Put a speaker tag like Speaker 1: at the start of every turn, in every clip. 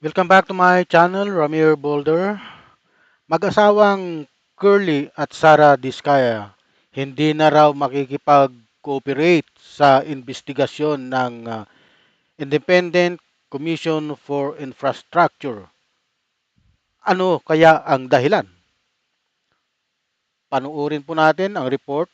Speaker 1: Welcome back to my channel, Ramir Boulder. Mag-asawang Curly at Sara Diskaya hindi na raw makikipag-cooperate sa investigasyon ng Independent Commission for Infrastructure. Ano kaya ang dahilan? Panuorin po natin ang report.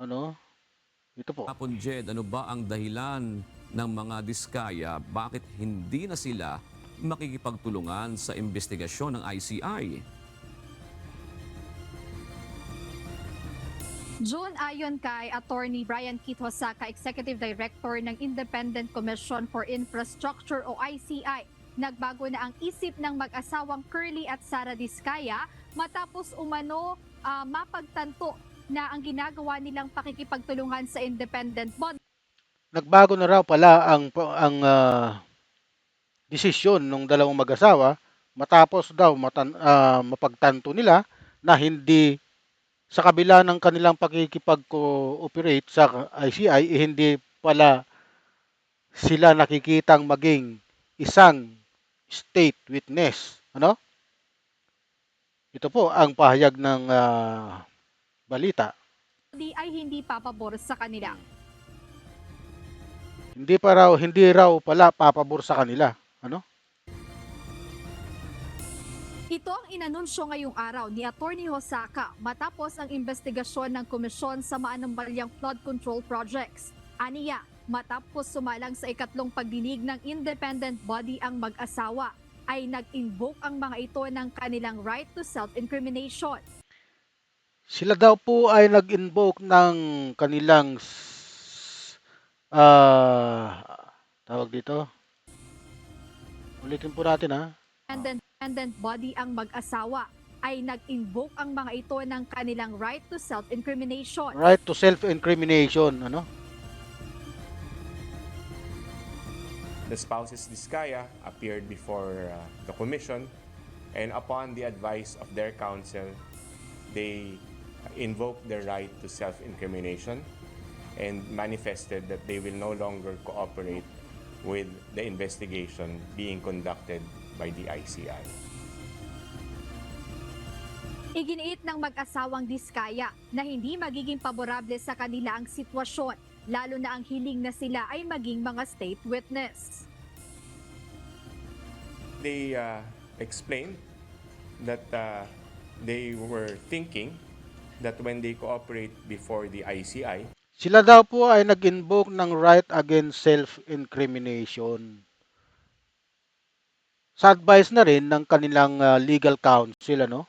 Speaker 1: Ano? Ito po.
Speaker 2: Hapon, Jed, ano ba ang dahilan ng mga diskaya? Bakit hindi na sila makikipagtulungan sa investigasyon ng ICI?
Speaker 3: June, ayon kay Attorney Brian Keith Hosaka, Executive Director ng Independent Commission for Infrastructure o ICI, nagbago na ang isip ng mag-asawang Curly at Sara Diskaya matapos umano mapagtanto na ang ginagawa nilang pakikipagtulungan sa independent body
Speaker 1: Nagbago na raw pala ang desisyon ng dalawang mag-asawa matapos daw mapagtanto nila na hindi sa kabila ng kanilang pakikipag-cooperate sa ICI, hindi pala sila nakikitang maging isang state witness. Ano? Ito po ang pahayag ng balita.
Speaker 3: ay hindi papabor sa kanila.
Speaker 1: Hindi raw pala papabor sa kanila. Ano?
Speaker 3: Ito ang inanunsyo ngayong araw ni Attorney Hosaka matapos ang investigasyon ng Komisyon sa Maanumbalyang Flood Control Projects. Aniya, matapos sumalang sa ikatlong pagdinig ng independent body ang mag-asawa, ay nag-invoke ang mga ito ng kanilang right to self-incrimination.
Speaker 1: Sila daw po ay nag-invoke ng kanilang ah tawag dito. Ulitin po natin ha.
Speaker 3: Independent body ang mag-asawa ay nag-invoke ang mga ito ng kanilang right to self-incrimination.
Speaker 1: Right to self-incrimination, ano?
Speaker 4: The spouses Diskaya appeared before the commission, and upon the advice of their counsel, they invoked their right to self-incrimination and manifested that they will no longer cooperate with the investigation being conducted by the ICI.
Speaker 3: Iginiit ng mag-asawang Diskaya na hindi magiging paborable sa kanila ang sitwasyon, lalo na ang hiling na sila ay maging mga state witness.
Speaker 4: They explained that they were thinking that when they cooperate before the ICI,
Speaker 1: Sila daw po ay nag-invoke ng right against self-incrimination. Sa advice na rin ng kanilang legal counsel, ano?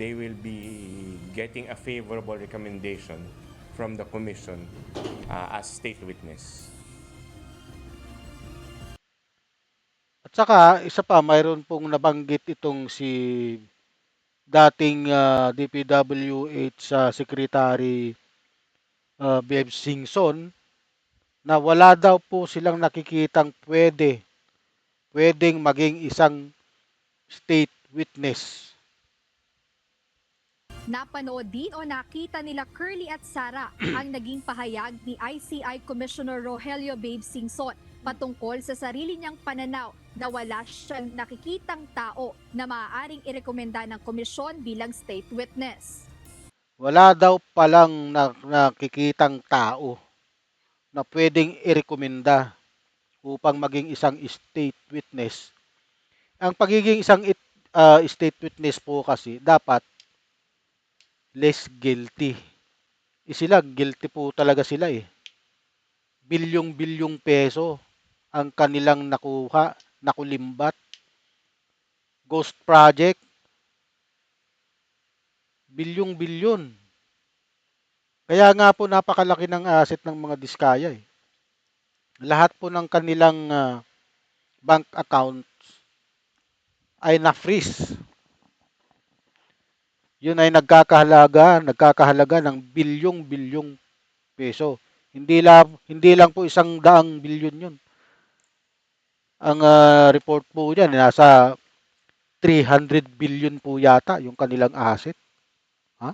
Speaker 4: they will be getting a favorable recommendation from the commission as state witness.
Speaker 1: At saka, isa pa, mayroon pong nabanggit itong si dating DPWH Secretary Bev Singson na wala daw po silang nakikitang pwedeng maging isang state witness.
Speaker 3: Napanood din o nakita nila Curly at Sara ang naging pahayag ni ICI Commissioner Rogelio Babe Singson patungkol sa sarili niyang pananaw na wala siyang nakikitang tao na maaaring irekomenda ng komisyon bilang state witness.
Speaker 1: Wala daw palang nakikitang tao na pwedeng irekomenda upang maging isang state witness. Ang pagiging isang state witness po kasi dapat less guilty. Sila guilty po talaga sila eh. Bilyong-bilyong peso ang kanilang nakulimbat. Ghost project, bilyong-bilyon. Kaya nga po napakalaki ng asset ng mga Diskaya eh. Lahat po ng kanilang bank accounts ay na-freeze. Yun ay nagkakahalaga ng bilyong-bilyong peso. Hindi lang po 100 bilyon yun. Ang report po niyan nasa 300 billion po yata yung kanilang asset. Ha?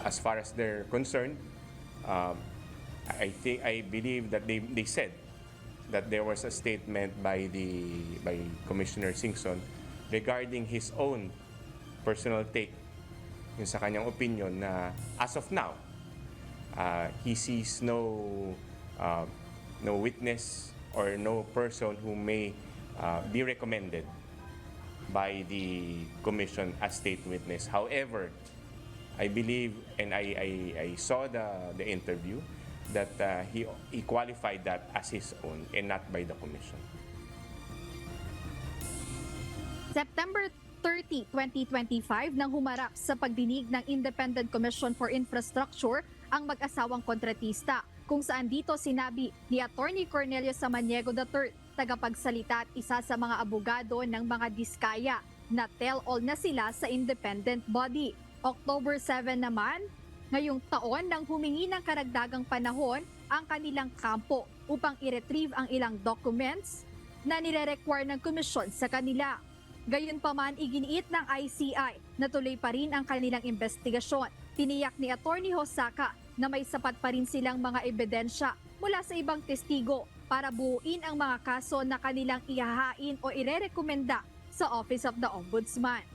Speaker 4: as far as they're concerned, um, I believe that they said that there was a statement by Commissioner Singson regarding his own personal take, yung sa kanyang opinion na as of now, he sees uh, no witness or no person who may be recommended by the commission as state witness. However, I believe, and I saw the interview, that he qualified that as his own and not by the commission.
Speaker 3: September 30, 2025 nang humarap sa pagdinig ng Independent Commission for Infrastructure ang mag-asawang kontratista, kung saan dito sinabi ni Attorney Cornelio Samaniego III, tagapagsalita at isa sa mga abogado ng mga diskaya, na tell-all na sila sa independent body. October 7 naman, ngayong taon, nang humingi ng karagdagang panahon ang kanilang kampo upang i-retrieve ang ilang documents na nire-require ng komisyon sa kanila. Gayunpaman, iginiit ng ICI na tuloy pa rin ang kanilang investigasyon. Tiniyak ni Attorney Hosaka na may sapat pa rin silang mga ebidensya mula sa ibang testigo para buuin ang mga kaso na kanilang ihahain o irerekomenda sa Office of the Ombudsman.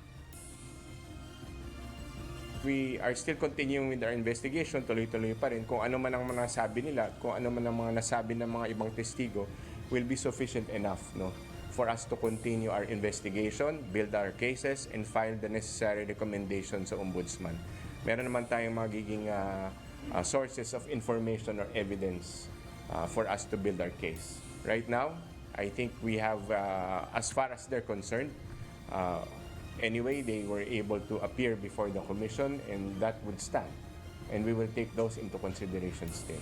Speaker 4: We are still continuing with our investigation, tuloy-tuloy pa rin. Kung ano man ang mga nasabi nila, kung ano man ang mga nasabi ng mga ibang testigo will be sufficient enough, no, for us to continue our investigation, build our cases, and file the necessary recommendation sa Ombudsman. Meron naman tayong magiging sources of information or evidence for us to build our case. Right now, I think we have, as far as they're concerned, anyway, they were able to appear before the commission, and that would stand. And we will take those into consideration still.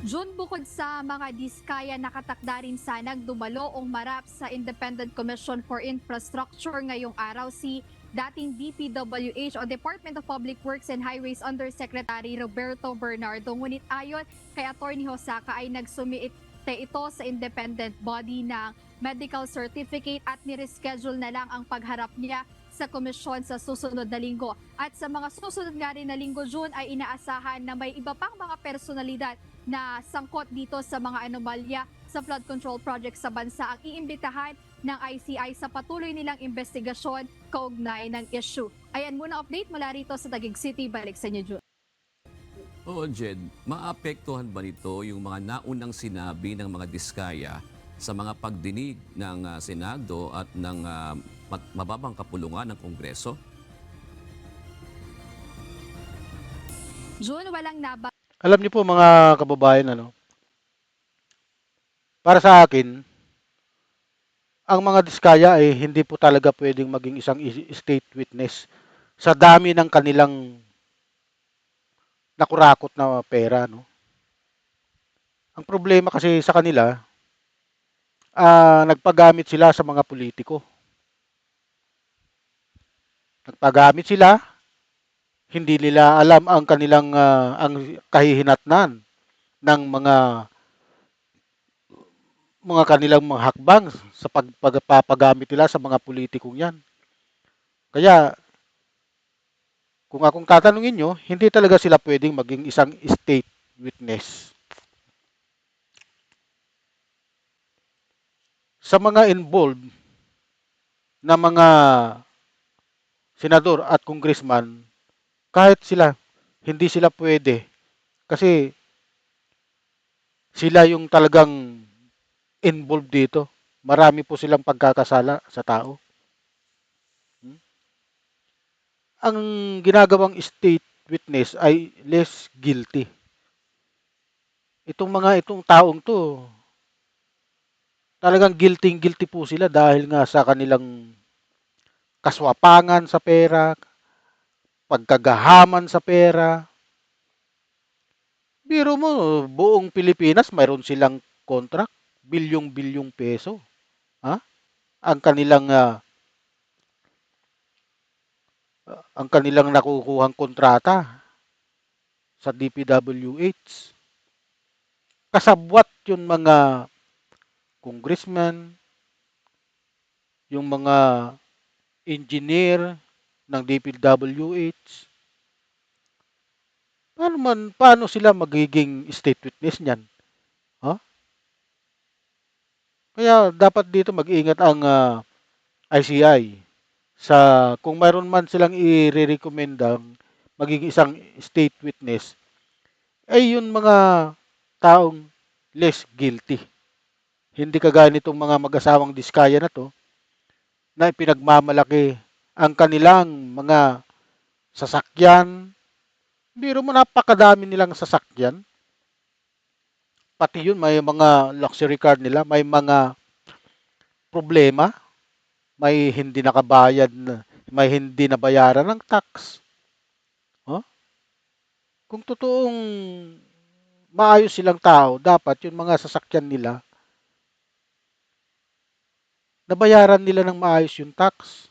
Speaker 3: June, bukod sa mga diskaya, nakatakda rin sanang dumalo o marap sa Independent Commission for Infrastructure ngayong araw si dating DPWH o Department of Public Works and Highways Undersecretary Roberto Bernardo. Ngunit ayon kay Attorney Hosaka ay nagsumiite ito sa independent body ng medical certificate at nireschedule na lang ang pagharap niya sa komisyon sa susunod na linggo. At sa mga susunod nga rin na linggo, June, ay inaasahan na may iba pang mga personalidad na sangkot dito sa mga anomalya sa flood control project sa bansa ang iimbitahan ng ICI sa patuloy nilang investigasyon kaugnay ng issue. Ayan muna update mula rito sa Taguig City. Balik sa inyo, June.
Speaker 2: Oo, Jed, maapektuhan ba nito yung mga naunang sinabi ng mga diskaya sa mga pagdinig ng Senado at ng mababang kapulungan ng Kongreso?
Speaker 3: June, walang naba.
Speaker 1: Alam niyo po mga kababayan, para sa akin, ang mga diskaya ay hindi po talaga pwedeng maging isang state witness sa dami ng kanilang nakurakot na pera, no? Ang problema kasi sa kanila, nagpagamit sila sa mga politiko. Nagpagamit sila, hindi nila alam ang kanilang ang kahihinatnan ng mga kanilang mga hakbang sa pagpapagamit nila sa mga politikong yan. Kaya, kung akong tatanungin nyo, hindi talaga sila pwedeng maging isang state witness. Sa mga involved na mga senador at congressman, kahit sila, hindi sila pwede. Kasi sila yung talagang involved dito. Marami po silang pagkakasala sa tao. Ang ginagawang state witness ay less guilty. Itong taong to, talagang guilty po sila dahil nga sa kanilang kaswapangan sa pera, pagkagahaman sa pera. Biro mo, buong Pilipinas mayroon silang contract, bilyong-bilyong peso. Ha? Ang kanilang nakukuhang kontrata sa DPWH. Kasabwat yung mga congressman, yung mga engineer, ng DPWH. Paano sila magiging state witness niyan? Ha? Kaya dapat dito mag-ingat ang ICI sa kung mayroon man silang i-recommendang magiging isang state witness, ay yun mga taong less guilty. Hindi kagaya nitong mga mag-asawang diskaya na to na pinagmamalaki ang kanilang mga sasakyan. Biro mo napakadami nilang sasakyan. Pati yun may mga luxury car nila, may mga problema, may hindi nakabayad na, may hindi nabayaran ng tax. Oh? Kung totoong maayos silang tao, dapat yung mga sasakyan nila, nabayaran nila ng maayos yung tax.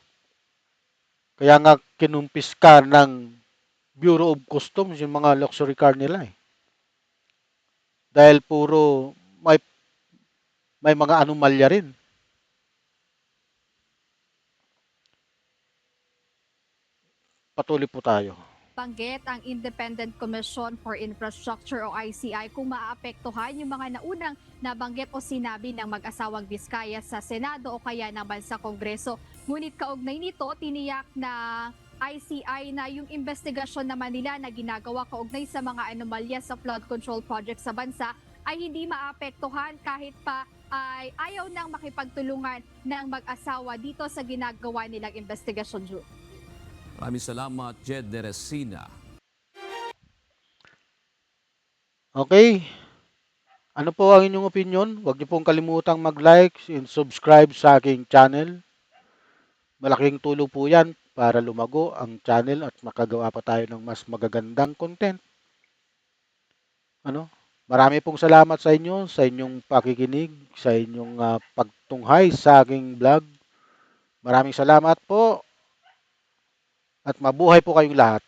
Speaker 1: Kaya nga kinumpis ka ng Bureau of Customs yung mga luxury car nila eh. Dahil puro may mga anomalya rin. Patuloy po tayo.
Speaker 3: Banggit ang Independent Commission for Infrastructure o ICI kung maaapektuhan yung mga naunang nabanggit o sinabi ng mag-asawang Diskaya sa Senado o kaya naman sa Kongreso. Ngunit kaugnay nito, tiniyak na ICI na yung investigasyon naman nila na ginagawa kaugnay sa mga anomalya sa flood control project sa bansa ay hindi maapektuhan kahit pa ay ayaw nang makipagtulungan ng mag-asawa dito sa ginagawa nilang investigasyon, Jude.
Speaker 2: Maraming salamat, Jed de Resina.
Speaker 1: Okay? Ano po ang inyong opinion? Huwag niyo pong kalimutang mag-like and subscribe sa aking channel. Malaking tulong po yan para lumago ang channel at makagawa pa tayo ng mas magagandang content. Ano? Marami pong salamat sa inyo, sa inyong pakikinig, sa inyong pagtunghay sa aking vlog. Maraming salamat po at mabuhay po kayong lahat.